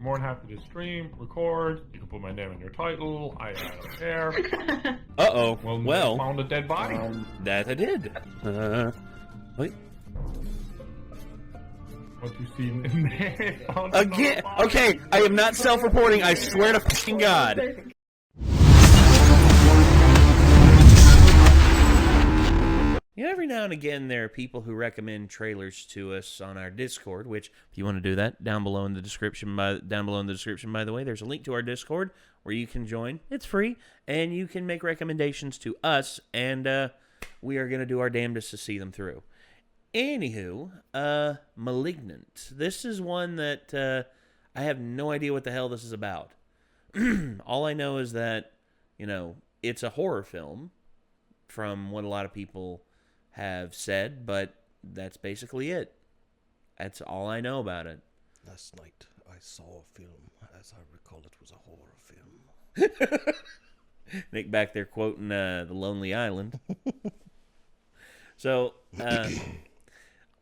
more than happy to stream, record. You can put my name in your title. I don't care. Uh-oh. Well, found a dead body. That I did. Wait. What you seen in there? Again? Okay, I am not self-reporting. I swear to fucking God. You know, every now and again there are people who recommend trailers to us on our Discord, which, if you want to do that, down below in the description, by the way, there's a link to our Discord where you can join. It's free, and you can make recommendations to us, and we are going to do our damnedest to see them through. Anywho, Malignant. This is one that I have no idea what the hell this is about. All I know is that, you know, it's a horror film from what a lot of people have said, but that's basically it. That's all I know about it. Last night I saw a film. As I recall, it was a horror film. Nick back there quoting The Lonely Island. So,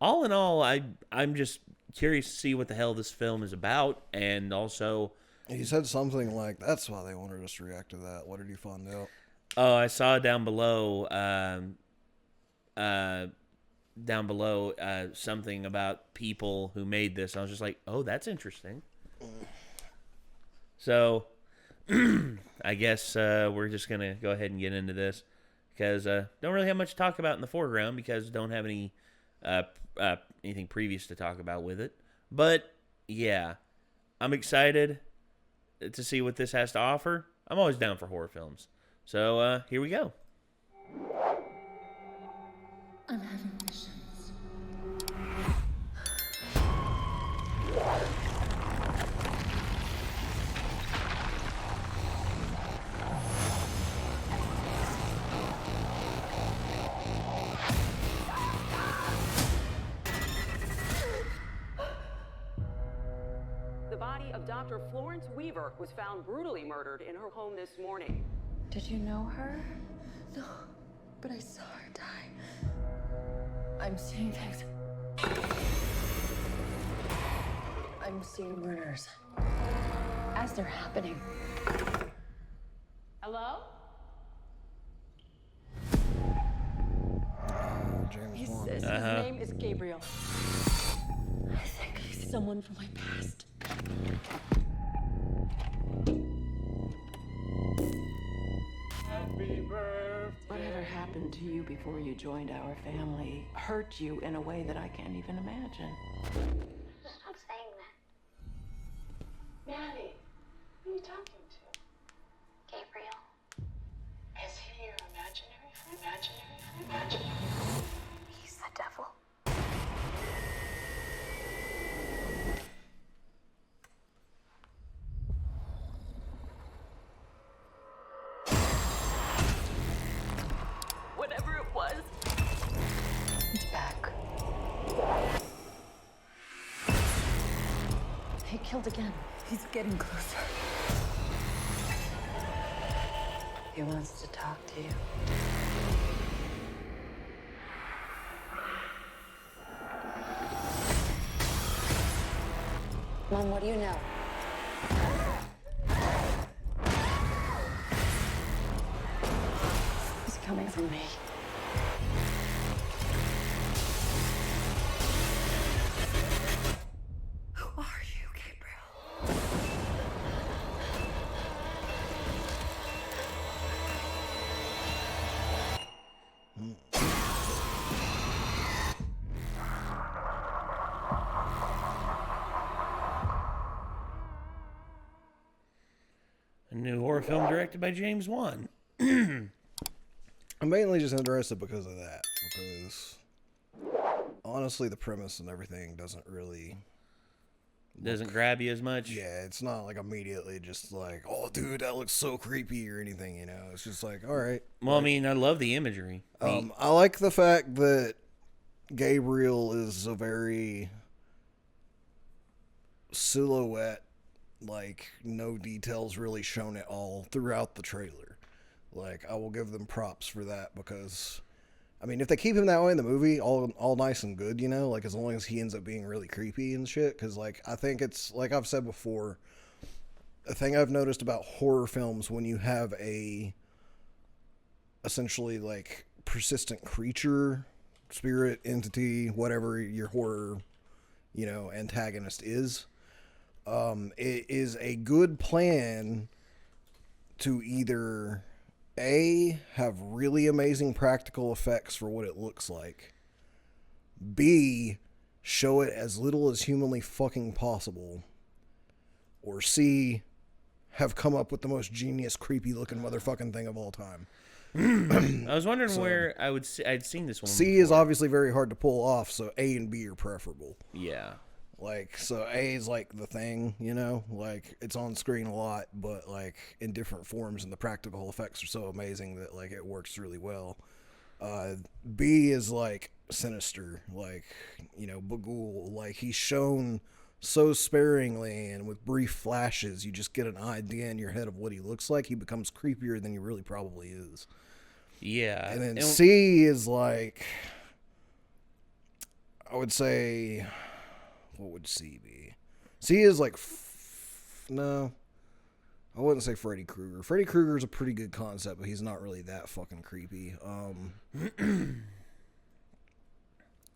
all in all, I'm just curious to see what the hell this film is about, and also... He said something like, that's why they wanted us to react to that. What did you find out? Oh, I saw down below, something about people who made this. I was just like, oh, that's interesting. So, I guess we're just going to go ahead and get into this, because don't really have much to talk about in the foreground, because don't have any anything previous to talk about with it. But, yeah, I'm excited to see what this has to offer. I'm always down for horror films. So, here we go. I'm having visions. The body of Dr. Florence Weaver was found brutally murdered in her home this morning. Did you know her? No, but I saw her die. I'm seeing things. I'm seeing murders as they're happening. Hello? James He Wan. says His name is Gabriel. I think he's someone from my past. Whatever happened to you before you joined our family hurt you in a way that I can't even imagine. Stop saying that. Maddie, who are you talking to? Gabriel. Is he your imaginary? He's the devil. Whatever it was. He's back. He killed again. He's getting closer. He wants to talk to you. Mom, what do you know? He's coming for me. Who are you, Gabriel? A new horror film directed by James Wan. I'm mainly just interested because of that. Because honestly, the premise and everything doesn't really... Doesn't grab you as much? Yeah, it's not like immediately just like, oh, dude, that looks so creepy or anything, you know? It's just like, all right. Well, I mean, I love the imagery. I like the fact that Gabriel is a very silhouette, like, no details really shown at all throughout the trailer. Like, I will give them props for that because I mean, if they keep him that way in the movie, all nice and good, you know, like as long as he ends up being really creepy and shit. Because like I think it's like I've said before, a thing I've noticed about horror films when you have a essentially like persistent creature, spirit, entity, whatever your horror, you know, antagonist is, it is a good plan to either have really amazing practical effects for what it looks like, B, show it as little as humanly fucking possible, or C, have come up with the most genius, creepy looking motherfucking thing of all time. I was wondering where I'd seen this one. C before. is obviously very hard to pull off, so A and B are preferable. Yeah. Like, so A is like the thing, you know, like it's on screen a lot, but like in different forms, and the practical effects are so amazing that like it works really well. B is like sinister, like, you know, Bagul, like he's shown so sparingly and with brief flashes, you just get an idea in your head of what he looks like. He becomes creepier than he really probably is. Yeah. And then C is like, I would say, what would C be? C is like, no, I wouldn't say Freddy Krueger. Freddy Krueger is a pretty good concept, but he's not really that fucking creepy.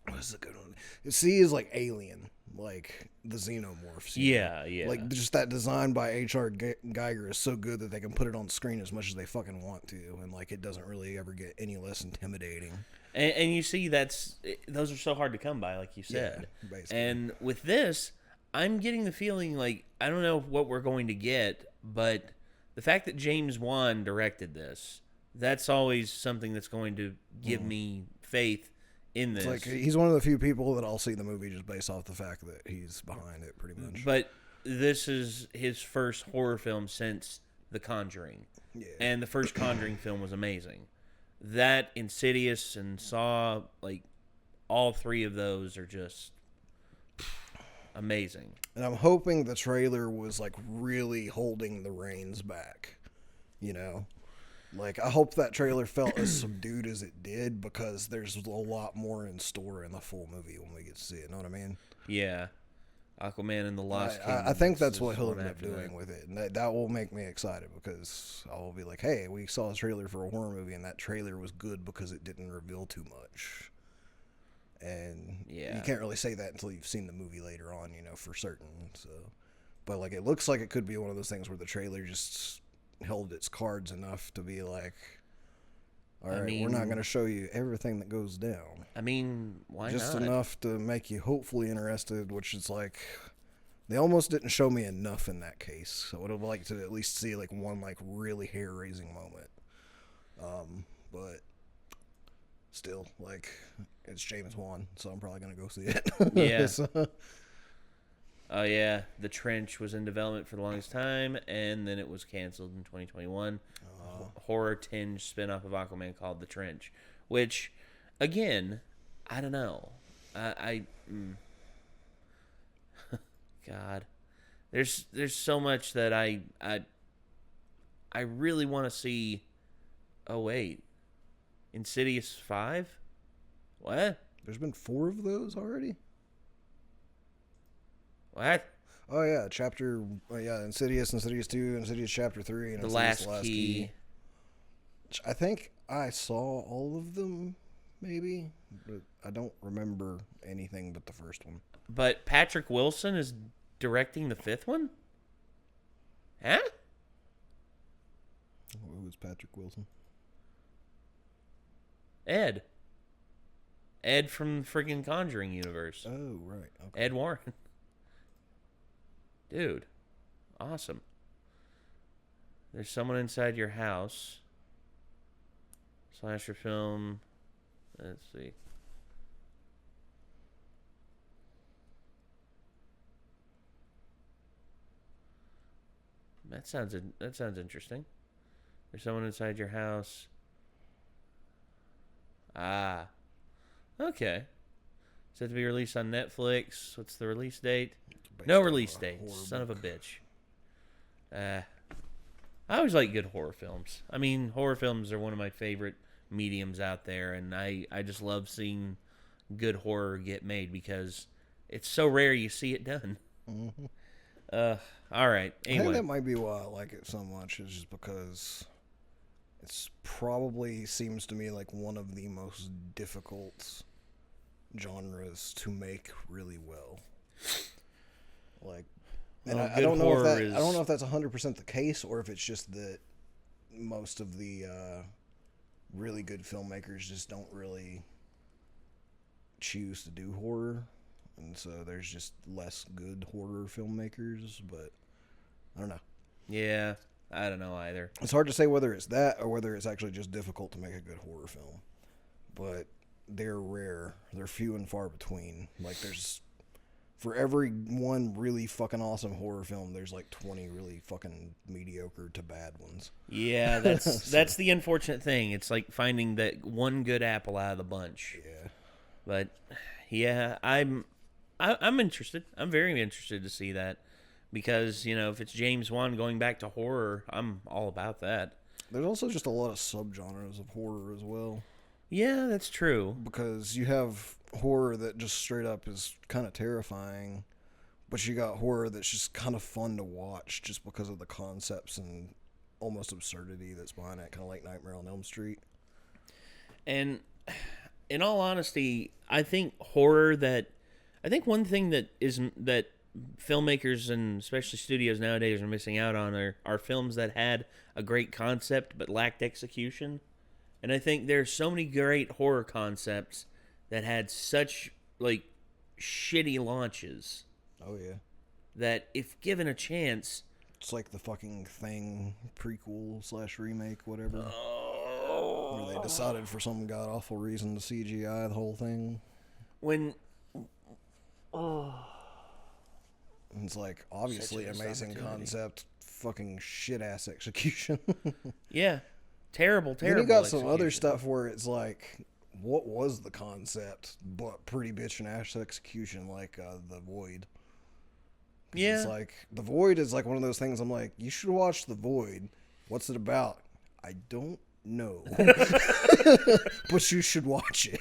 What is a good one? C is like Alien, like the Xenomorphs. Yeah, yeah. Like just that design by H.R. Geiger is so good that they can put it on screen as much as they fucking want to, and like it doesn't really ever get any less intimidating. And you see, those are so hard to come by, like you said. Yeah, basically. And with this, I'm getting the feeling like I don't know what we're going to get, but the fact that James Wan directed this, that's always something that's going to give me faith in this. It's like he's one of the few people that I'll see the movie just based off the fact that he's behind it, pretty much. But this is his first horror film since The Conjuring. Yeah. And the first Conjuring film was amazing. That, Insidious, and Saw, like, all three of those are just amazing. And I'm hoping the trailer was, like, really holding the reins back, you know? Like, I hope that trailer felt as subdued as it did, because there's a lot more in store in the full movie when we get to see it, know what I mean? Yeah. Aquaman and the Lost Kingdom. I think that's what is he'll one end up after doing that. with it. And that will make me excited, because I will be like, hey, we saw a trailer for a horror movie, and that trailer was good because it didn't reveal too much. And Yeah. you can't really say that until you've seen the movie later on, you know, for certain. So, but like, it looks like it could be one of those things where the trailer just held its cards enough to be like, all right, we're not going to show you everything that goes down. I mean, why Just not? enough to make you hopefully interested, which is like, they almost didn't show me enough in that case. I would have liked to at least see like one like really hair-raising moment. But still, like, it's James Wan, so I'm probably going to go see it. Yeah. So, Oh, yeah. The Trench was in development for the longest time, and then it was canceled in 2021. Horror-tinged spin-off of Aquaman called The Trench, which, again, I don't know. God. There's so much that I really want to see. Oh, wait. Insidious 5? What? there's been 4 of those already? What? Oh, yeah, Insidious 2, Insidious Chapter 3, and The Insidious Last Key. I think I saw all of them, maybe, but I don't remember anything but the first one. But Patrick Wilson is directing the 5th one? Huh? Who was Patrick Wilson? Ed from the freaking Conjuring universe. Oh, right. Okay. Ed Warren. Dude. Awesome. There's someone inside your house. Slasher film. Let's see. That sounds interesting. There's someone inside your house. Ah. Okay. Set to be released on Netflix. What's the release date? No release date. Son of a bitch. I always like good horror films. I mean, horror films are one of my favorite mediums out there, and I just love seeing good horror get made because it's so rare you see it done. Mm-hmm. All right. I Anyway, think that might be why I like it so much, is just because it's probably seems to me like one of the most difficult genres to make really well. Like, and well, I don't know if that is... I don't know if that's 100% the case, or if it's just that most of the really good filmmakers just don't really choose to do horror, and so there's just less good horror filmmakers. But I don't know. Yeah, I don't know either. It's hard to say whether it's that or whether it's actually just difficult to make a good horror film. But they're rare. They're few and far between. Like, there's, for every one really fucking awesome horror film, there's like 20 really fucking mediocre to bad ones. Yeah, that's the unfortunate thing. It's like finding that one good apple out of the bunch. Yeah. But yeah, I'm interested. I'm very interested to see that, because, you know, if it's James Wan going back to horror, I'm all about that. There's also just a lot of subgenres of horror as well. Yeah, that's true. Because you have horror that just straight up is kind of terrifying, but you got horror that's just kind of fun to watch just because of the concepts and almost absurdity that's behind it, kind of like Nightmare on Elm Street. And in all honesty, I think one thing that filmmakers and especially studios nowadays are missing out on are films that had a great concept but lacked execution. And I think there's so many great horror concepts that had such, like, shitty launches. Oh, yeah. That if given a chance... It's like the fucking Thing prequel / remake, whatever. Where they decided for some god-awful reason to CGI the whole thing. When... It's like, obviously Such a missed amazing opportunity. concept, fucking shit-ass execution. Yeah. Terrible Then you got some other execution. stuff where it's like, what was the concept, but pretty bitchin' ass execution, like The Void. 'Cause Yeah. It's like, The Void is like one of those things I'm like, you should watch The Void. What's it about? I don't know. But you should watch it.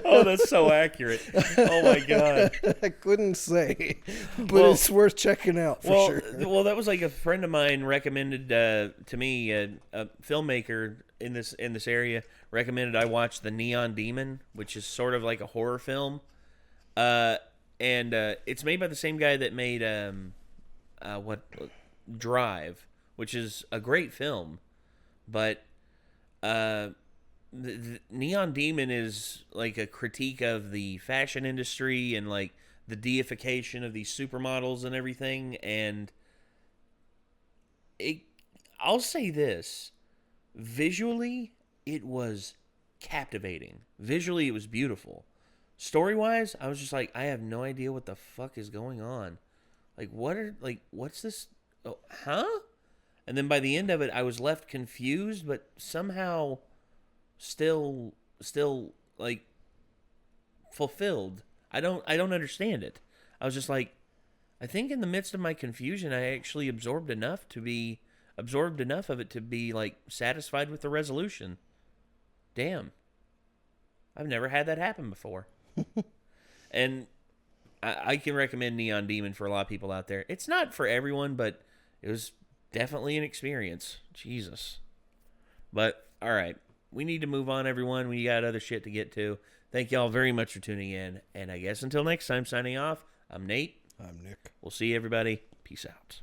Oh, that's so accurate. Oh, my God. I couldn't say, but Well- it's worth checking out for sure. Well, that was like a friend of mine recommended to me, a filmmaker in this area recommended I watch The Neon Demon, which is sort of like a horror film. And it's made by the same guy that made Drive, which is a great film, but the Neon Demon is like a critique of the fashion industry and like the deification of these supermodels and everything. And I'll say this, visually it was captivating. Visually it was beautiful. Story-wise, I was just like, I have no idea what the fuck is going on. Like, what's this? Oh, huh? And then by the end of it, I was left confused, but somehow still like fulfilled. I don't understand it. I was just like, I think in the midst of my confusion, I actually absorbed enough of it to be like satisfied with the resolution. Damn. I've never had that happen before. And I can recommend Neon Demon for a lot of people out there. It's not for everyone, but it was definitely an experience. Jesus. But, all right. We need to move on, everyone. We got other shit to get to. Thank y'all very much for tuning in. And I guess until next time, signing off, I'm Nate. I'm Nick. We'll see you, everybody. Peace out.